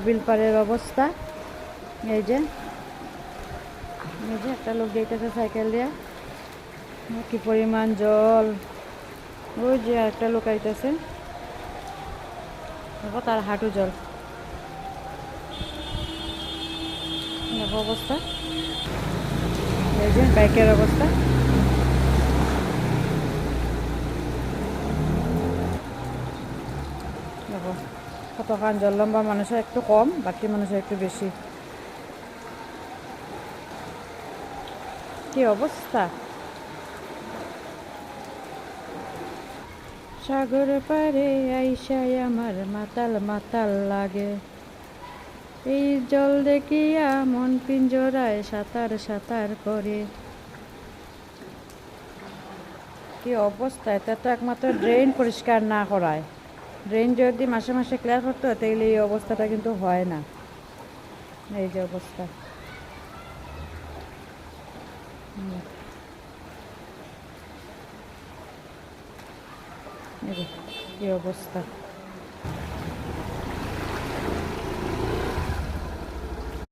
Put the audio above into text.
বিলপাড়ের অবস্থা এই যে একটা লোক যাইতেছে সাইকেল দিয়ে, কি পরিমাণ জল। ওই যে একটা লোক আইতেছে, দেখো তার হাঁটু জল, দেখো অবস্থা। এই যে বাইকের অবস্থা, দেখো কতখান জল। লম্বা মানুষের একটু কম, বাকি মানুষের একটু বেশি। কি অবস্থা! সাগর পারে আইসাই আমার মাতাল মাতাল লাগে, এই জল দেখিয়া মন পিঞ্জরায় সাঁতার সাঁতার করে। কি অবস্থা! এটা তো একমাত্র ড্রেন পরিষ্কার না করায়। ড্রেন যদি মাসে মাসে ক্লিয়ার করতে হয় তাহলে এই অবস্থাটা কিন্তু হয় না। এই যে অবস্থা, এই যে কি অবস্থা।